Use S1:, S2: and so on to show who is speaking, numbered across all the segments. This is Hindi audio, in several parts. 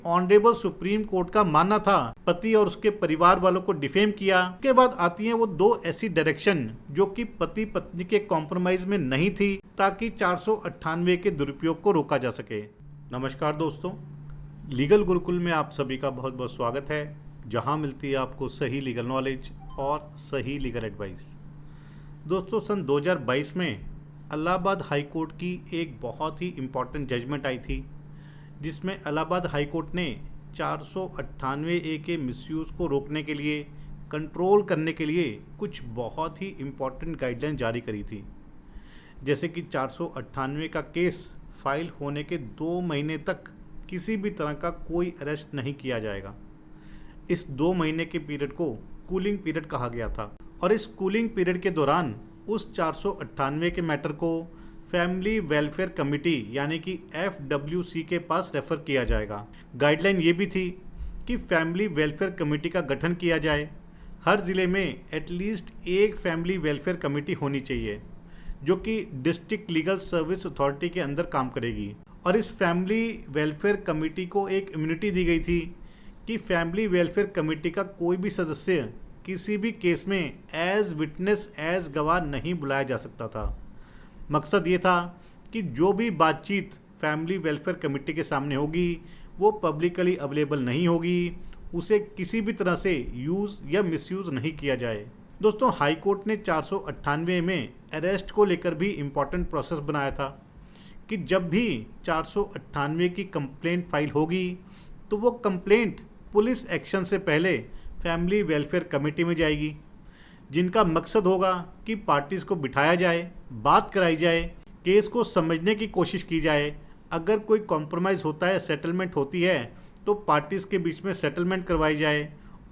S1: ऑनरेबल सुप्रीम कोर्ट का मानना था पति और उसके परिवार वालों को डिफेम किया। उसके बाद आती हैं वो दो ऐसी डायरेक्शन जो कि पति पत्नी के कॉम्प्रोमाइज में नहीं थी, ताकि 498 के दुरुपयोग को रोका जा सके। नमस्कार दोस्तों, लीगल गुरुकुल में आप सभी का बहुत बहुत स्वागत है, जहां मिलती है आपको सही लीगल नॉलेज और सही लीगल एडवाइस। दोस्तों, सन 2022 में इलाहाबाद हाई कोर्ट की एक बहुत ही इम्पॉर्टेंट जजमेंट आई थी, जिसमें इलाहाबाद हाई कोर्ट ने 498A के मिसयूज़ को रोकने के लिए, कंट्रोल करने के लिए कुछ बहुत ही इम्पॉर्टेंट गाइडलाइन जारी करी थी। जैसे कि 498 का केस फाइल होने के 2 महीने तक किसी भी तरह का कोई अरेस्ट नहीं किया जाएगा। इस 2 महीने के पीरियड को कूलिंग पीरियड कहा गया था, और इस कूलिंग पीरियड के दौरान उस 498 के मैटर को फैमिली वेलफेयर कमेटी यानी कि FWC के पास रेफ़र किया जाएगा। गाइडलाइन ये भी थी कि फैमिली वेलफेयर कमेटी का गठन किया जाए। हर ज़िले में एटलीस्ट एक फैमिली वेलफेयर कमेटी होनी चाहिए, जो कि डिस्ट्रिक्ट लीगल सर्विस अथॉरिटी के अंदर काम करेगी। और इस फैमिली वेलफेयर कमेटी को एक इम्यूनिटी दी गई थी कि फैमिली वेलफेयर कमेटी का कोई भी सदस्य किसी भी केस में एज विटनेस एज गवाह नहीं बुलाया जा सकता था। मकसद ये था कि जो भी बातचीत फैमिली वेलफेयर कमेटी के सामने होगी वो पब्लिकली अवेलेबल नहीं होगी, उसे किसी भी तरह से यूज़ या मिसयूज़ नहीं किया जाए। दोस्तों, हाई कोर्ट ने 498 में अरेस्ट को लेकर भी इम्पॉर्टेंट प्रोसेस बनाया था कि जब भी 498 की कंप्लेंट फाइल होगी तो वो कंप्लेंट पुलिस एक्शन से पहले फैमिली वेलफेयर कमेटी में जाएगी, जिनका मकसद होगा कि पार्टीज़ को बिठाया जाए, बात कराई जाए, केस को समझने की कोशिश की जाए। अगर कोई कॉम्प्रोमाइज़ होता है, सेटलमेंट होती है, तो पार्टीज़ के बीच में सेटलमेंट करवाई जाए,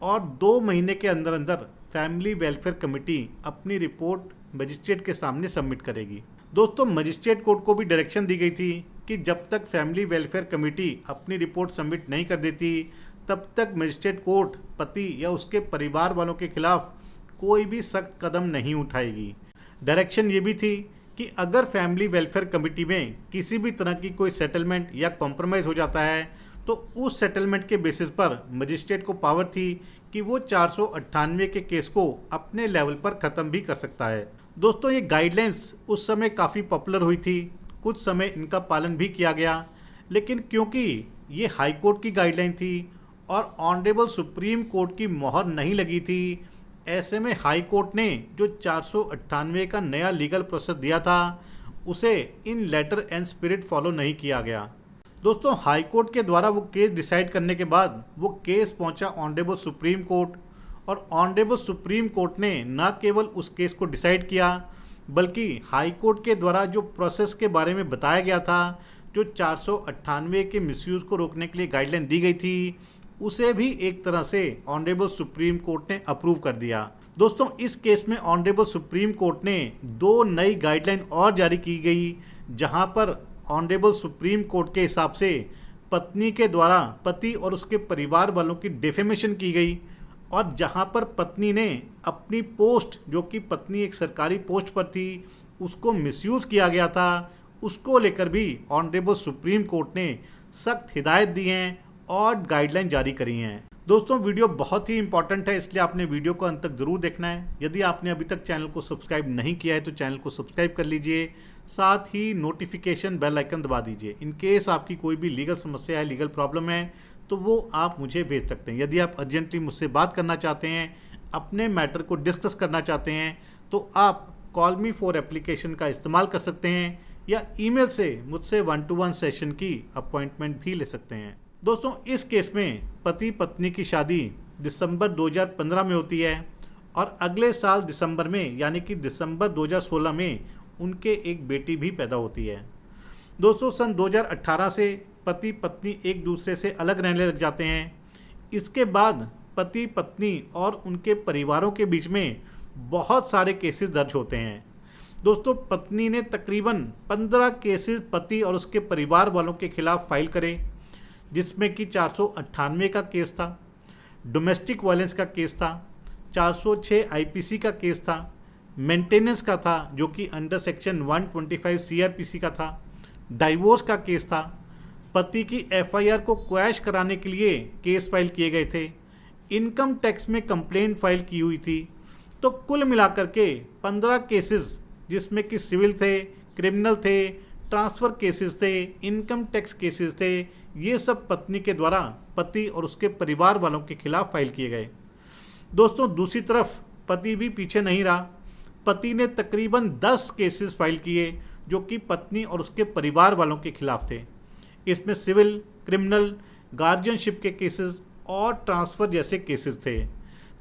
S1: और 2 महीने के अंदर अंदर फैमिली वेलफेयर कमेटी अपनी रिपोर्ट मजिस्ट्रेट के सामने सबमिट करेगी। दोस्तों, मजिस्ट्रेट कोर्ट को भी डायरेक्शन दी गई थी कि जब तक फैमिली वेलफेयर कमेटी अपनी रिपोर्ट सबमिट नहीं कर देती, तब तक मजिस्ट्रेट कोर्ट पति या उसके परिवार वालों के खिलाफ कोई भी सख्त कदम नहीं उठाएगी। डायरेक्शन ये भी थी कि अगर फैमिली वेलफेयर कमेटी में किसी भी तरह की कोई सेटलमेंट या कॉम्प्रोमाइज़ हो जाता है, तो उस सेटलमेंट के बेसिस पर मजिस्ट्रेट को पावर थी कि वो 498 के केस को अपने लेवल पर ख़त्म भी कर सकता है। दोस्तों, ये गाइडलाइंस उस समय काफ़ी पॉपुलर हुई थी, कुछ समय इनका पालन भी किया गया, लेकिन क्योंकि ये हाई कोर्ट की गाइडलाइन थी और ऑनरेबल सुप्रीम कोर्ट की मोहर नहीं लगी थी, ऐसे में हाई कोर्ट ने जो 498 का नया लीगल प्रोसेस दिया था, उसे इन लेटर एंड स्पिरिट फॉलो नहीं किया गया। दोस्तों, हाई कोर्ट के द्वारा वो केस डिसाइड करने के बाद वो केस पहुंचा ऑनरेबल सुप्रीम कोर्ट, और ऑनरेबल सुप्रीम कोर्ट ने न केवल उस केस को डिसाइड किया, बल्कि हाई कोर्ट के द्वारा जो प्रोसेस के बारे में बताया गया था, जो 498 के मिसयूज़ को रोकने के लिए गाइडलाइन दी गई थी, उसे भी एक तरह से ऑनरेबल सुप्रीम कोर्ट ने अप्रूव कर दिया। दोस्तों, इस केस में ऑनरेबल सुप्रीम कोर्ट ने 2 नई गाइडलाइन और जारी की गई, जहां पर ऑनरेबल सुप्रीम कोर्ट के हिसाब से पत्नी के द्वारा पति और उसके परिवार वालों की डिफेमेशन की गई, और जहां पर पत्नी ने अपनी पोस्ट, जो कि पत्नी एक सरकारी पोस्ट पर थी, उसको मिसयूज़ किया गया था, उसको लेकर भी ऑनरेबल सुप्रीम कोर्ट ने सख्त हिदायत दी हैं और गाइडलाइन जारी करी हैं। दोस्तों, वीडियो बहुत ही इंपॉर्टेंट है, इसलिए आपने वीडियो को अंत तक ज़रूर देखना है। यदि आपने अभी तक चैनल को सब्सक्राइब नहीं किया है तो चैनल को सब्सक्राइब कर लीजिए, साथ ही नोटिफिकेशन बेल आइकन दबा दीजिए। इन केस आपकी कोई भी लीगल समस्या है, लीगल प्रॉब्लम है, तो वो आप मुझे भेज सकते हैं। यदि आप अर्जेंटली मुझसे बात करना चाहते हैं, अपने मैटर को डिस्कस करना चाहते हैं, तो आप कॉल मी फॉर एप्लीकेशन का इस्तेमाल कर सकते हैं, या ईमेल से मुझसे 1-to-1 सेशन की अपॉइंटमेंट भी ले सकते हैं। दोस्तों, इस केस में पति पत्नी की शादी दिसंबर 2015 में होती है, और अगले साल दिसंबर में यानी कि दिसंबर 2016 में उनके एक बेटी भी पैदा होती है। दोस्तों, सन 2018 से पति पत्नी एक दूसरे से अलग रहने लग जाते हैं। इसके बाद पति पत्नी और उनके परिवारों के बीच में बहुत सारे केसेस दर्ज होते हैं। दोस्तों, पत्नी ने तकरीबन 15 केसेस पति और उसके परिवार वालों के खिलाफ फाइल करे, जिसमें कि 498 का केस था, डोमेस्टिक वायलेंस का केस था, 406 IPC का केस था, मेंटेनेंस का था जो कि अंडर सेक्शन 125 CRPC का था, डाइवोर्स का केस था, पति की एफआईआर को क्वैश कराने के लिए केस फाइल किए गए थे, इनकम टैक्स में कंप्लेंट फाइल की हुई थी। तो कुल मिलाकर के 15 केसेस, जिसमें कि सिविल थे, क्रिमिनल थे, ट्रांसफ़र केसेस थे, इनकम टैक्स केसेस थे, ये सब पत्नी के द्वारा पति और उसके परिवार वालों के खिलाफ फाइल किए गए। दोस्तों, दूसरी तरफ पति भी पीछे नहीं रहा। पति ने तकरीबन 10 केसेस फाइल किए जो कि पत्नी और उसके परिवार वालों के खिलाफ थे। इसमें सिविल, क्रिमिनल, गार्जियनशिप के केसेस और ट्रांसफ़र जैसे केसेस थे।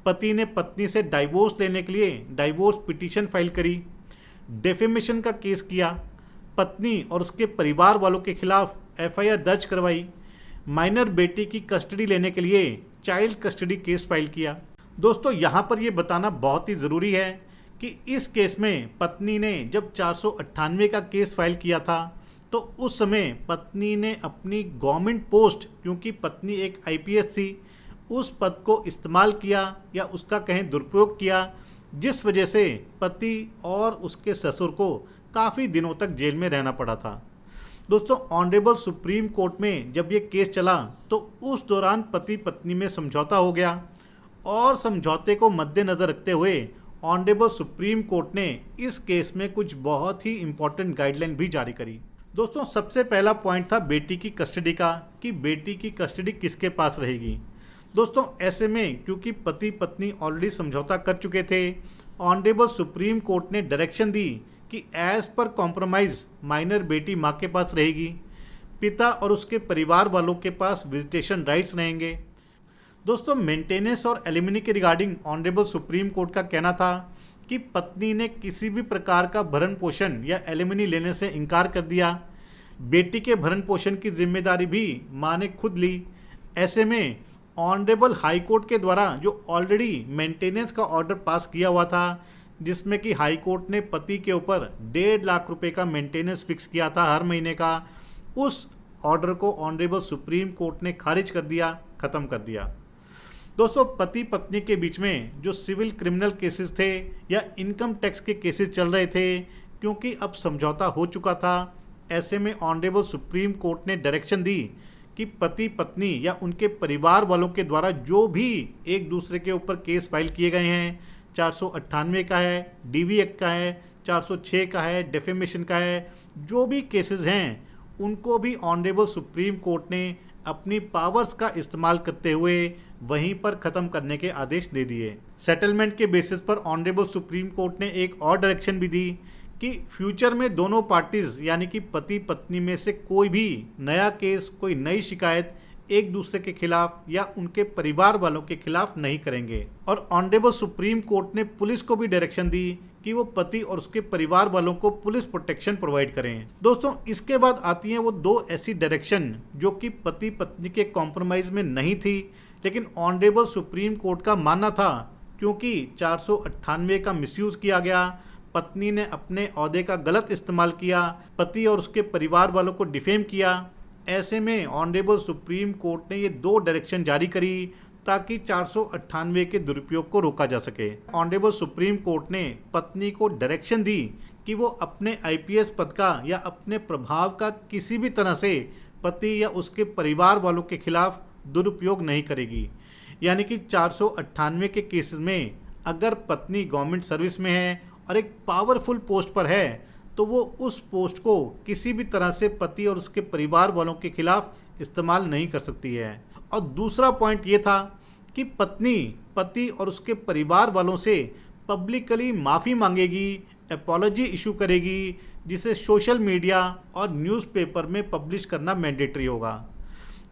S1: पति ने पत्नी से डाइवोर्स लेने के लिए डाइवोर्स पिटीशन फाइल करी, डेफेमेशन का केस किया, पत्नी और उसके परिवार वालों के खिलाफ एफआईआर दर्ज करवाई, माइनर बेटी की कस्टडी लेने के लिए चाइल्ड कस्टडी केस फाइल किया। दोस्तों, यहाँ पर यह बताना बहुत ही ज़रूरी है कि इस केस में पत्नी ने जब 498 का केस फाइल किया था तो उस समय पत्नी ने अपनी गवर्नमेंट पोस्ट, क्योंकि पत्नी एक आईपीएस थी, उस पद को इस्तेमाल किया या उसका कहें दुरुपयोग किया, जिस वजह से पति और उसके ससुर को काफ़ी दिनों तक जेल में रहना पड़ा था। दोस्तों, ऑनरेबल सुप्रीम कोर्ट में जब ये केस चला तो उस दौरान पति पत्नी में समझौता हो गया और समझौते को मद्देनज़र रखते हुए ऑनरेबल सुप्रीम कोर्ट ने इस केस में कुछ बहुत ही इम्पोर्टेंट गाइडलाइन भी जारी करी। दोस्तों, सबसे पहला पॉइंट था बेटी की कस्टडी का, कि बेटी की कस्टडी किसके पास रहेगी। दोस्तों, ऐसे में क्योंकि पति पत्नी ऑलरेडी समझौता कर चुके थे, ऑनरेबल सुप्रीम कोर्ट ने डायरेक्शन दी कि एज पर कॉम्प्रोमाइज़ माइनर बेटी माँ के पास रहेगी, पिता और उसके परिवार वालों के पास विजिटेशन राइट्स रहेंगे। दोस्तों, मेंटेनेंस और एलिमनी के रिगार्डिंग ऑनरेबल सुप्रीम कोर्ट का कहना था कि पत्नी ने किसी भी प्रकार का भरण पोषण या एलिमनी लेने से इनकार कर दिया। बेटी के भरण पोषण की जिम्मेदारी भी माँ ने खुद ली। ऐसे में ऑनरेबल हाई कोर्ट के द्वारा जो ऑलरेडी मेंटेनेंस का ऑर्डर पास किया हुआ था, जिसमें कि हाई कोर्ट ने पति के ऊपर 1.5 लाख रुपए का मेंटेनेंस फिक्स किया था हर महीने का, उस ऑर्डर को ऑनरेबल सुप्रीम कोर्ट ने खारिज कर दिया, ख़त्म कर दिया। दोस्तों, पति पत्नी के बीच में जो सिविल क्रिमिनल केसेस थे या इनकम टैक्स के केसेस चल रहे थे, क्योंकि अब समझौता हो चुका था, ऐसे में ऑनरेबल सुप्रीम कोर्ट ने डायरेक्शन दी कि पति पत्नी या उनके परिवार वालों के द्वारा जो भी एक दूसरे के ऊपर केस फाइल किए गए हैं, 498 का है, डीवी एक्ट का है, 406 का है, डेफेमेशन का है, जो भी केसेस हैं उनको भी ऑनरेबल सुप्रीम कोर्ट ने अपनी पावर्स का इस्तेमाल करते हुए वहीं पर ख़त्म करने के आदेश दे दिए। सेटलमेंट के बेसिस पर ऑनरेबल सुप्रीम कोर्ट ने एक और डायरेक्शन भी दी कि फ्यूचर में दोनों पार्टीज़ यानी कि पति पत्नी में से कोई भी नया केस, कोई नई शिकायत एक दूसरे के खिलाफ या उनके परिवार वालों के खिलाफ नहीं करेंगे। और ऑनरेबल सुप्रीम कोर्ट ने पुलिस को भी डायरेक्शन दी कि वो पति और उसके परिवार वालों को पुलिस प्रोटेक्शन प्रोवाइड करें। दोस्तों, इसके बाद आती हैं वो 2 ऐसी डायरेक्शन जो कि पति पत्नी के कॉम्प्रोमाइज़ में नहीं थी, लेकिन ऑनरेबल सुप्रीम कोर्ट का मानना था क्योंकि 498 का मिसयूज़ किया गया, पत्नी ने अपने ओहदे का गलत इस्तेमाल किया, पति और उसके परिवार वालों को डिफेम किया। ऐसे में ऑनरेबल सुप्रीम कोर्ट ने ये 2 डायरेक्शन जारी करी ताकि 498 के दुरुपयोग को रोका जा सके। ऑनरेबल सुप्रीम कोर्ट ने पत्नी को डायरेक्शन दी कि वो अपने आईपीएस पद का या अपने प्रभाव का किसी भी तरह से पति या उसके परिवार वालों के खिलाफ दुरुपयोग नहीं करेगी। यानी कि 498 के केसेस में अगर पत्नी गवर्नमेंट सर्विस में है और एक पावरफुल पोस्ट पर है तो वो उस पोस्ट को किसी भी तरह से पति और उसके परिवार वालों के खिलाफ इस्तेमाल नहीं कर सकती है। और दूसरा पॉइंट ये था कि पत्नी पति और उसके परिवार वालों से पब्लिकली माफ़ी मांगेगी, अपॉलॉजी इशू करेगी, जिसे सोशल मीडिया और न्यूज़पेपर में पब्लिश करना मैंडेटरी होगा।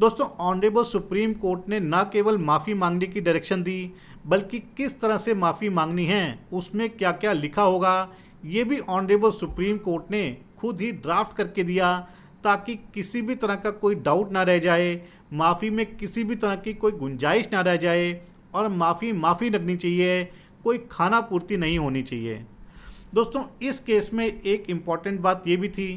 S1: दोस्तों, ऑनरेबल सुप्रीम कोर्ट ने न केवल माफ़ी मांगने की डायरेक्शन दी, बल्कि किस तरह से माफ़ी मांगनी है, उसमें क्या क्या लिखा होगा, ये भी ऑनरेबल सुप्रीम कोर्ट ने खुद ही ड्राफ्ट करके दिया ताकि किसी भी तरह का कोई डाउट ना रह जाए, माफ़ी में किसी भी तरह की कोई गुंजाइश ना रह जाए और माफ़ी लगनी चाहिए, कोई खाना पूर्ति नहीं होनी चाहिए। दोस्तों, इस केस में एक इम्पॉर्टेंट बात ये भी थी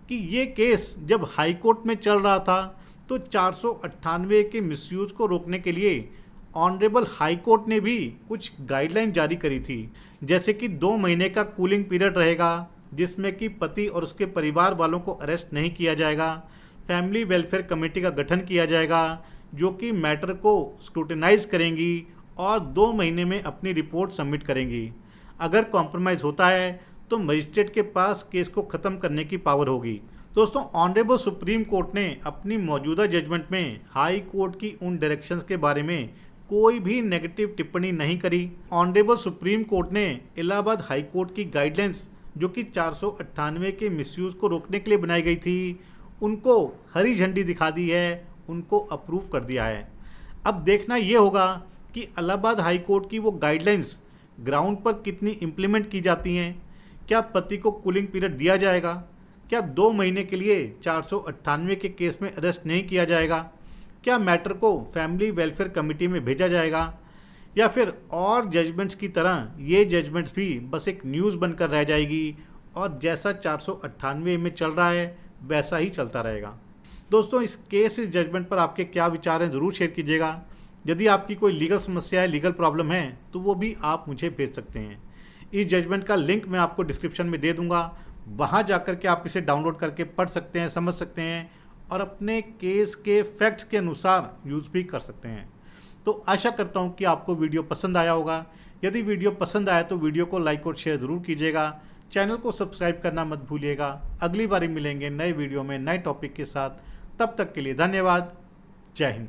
S1: कि ये केस जब हाई कोर्ट में चल रहा था तो 498 के मिसयूज़ को रोकने के लिए ऑनरेबल हाई कोर्ट ने भी कुछ गाइडलाइन जारी करी थी, जैसे कि 2 महीने का कूलिंग पीरियड रहेगा जिसमें कि पति और उसके परिवार वालों को अरेस्ट नहीं किया जाएगा। फैमिली वेलफेयर कमेटी का गठन किया जाएगा जो कि मैटर को स्क्रूटिनाइज करेंगी और 2 महीने में अपनी रिपोर्ट सबमिट करेंगी। अगर कॉम्प्रोमाइज़ होता है तो मजिस्ट्रेट के पास केस को ख़त्म करने की पावर होगी। दोस्तों, ऑनरेबल सुप्रीम कोर्ट ने अपनी मौजूदा जजमेंट में हाई कोर्ट की उन डायरेक्शंस के बारे में कोई भी नेगेटिव टिप्पणी नहीं करी। ऑनरेबल सुप्रीम कोर्ट ने इलाहाबाद हाई कोर्ट की गाइडलाइंस जो कि 498 के मिसयूज़ को रोकने के लिए बनाई गई थी, उनको हरी झंडी दिखा दी है, उनको अप्रूव कर दिया है। अब देखना ये होगा कि इलाहाबाद हाई कोर्ट की वो गाइडलाइंस ग्राउंड पर कितनी इम्प्लीमेंट की जाती हैं। क्या पति को कूलिंग पीरियड दिया जाएगा? क्या 2 महीने के लिए 498 के केस में अरेस्ट नहीं किया जाएगा? क्या मैटर को फैमिली वेलफेयर कमेटी में भेजा जाएगा? या फिर और जजमेंट्स की तरह ये जजमेंट्स भी बस एक न्यूज़ बनकर रह जाएगी और जैसा 498 में चल रहा है वैसा ही चलता रहेगा? दोस्तों, इस केस इस जजमेंट पर आपके क्या विचार हैं ज़रूर शेयर कीजिएगा। यदि आपकी कोई लीगल समस्या है, लीगल प्रॉब्लम है, तो वो भी आप मुझे भेज सकते हैं। इस जजमेंट का लिंक मैं आपको डिस्क्रिप्शन में दे दूंगा, वहाँ जाकर के आप इसे डाउनलोड करके पढ़ सकते हैं, समझ सकते हैं और अपने केस के फैक्ट्स के अनुसार यूज़ भी कर सकते हैं। तो आशा करता हूँ कि आपको वीडियो पसंद आया होगा। यदि वीडियो पसंद आया तो वीडियो को लाइक और शेयर ज़रूर कीजिएगा। चैनल को सब्सक्राइब करना मत भूलिएगा। अगली बार मिलेंगे नए वीडियो में नए टॉपिक के साथ। तब तक के लिए धन्यवाद। जय हिंद।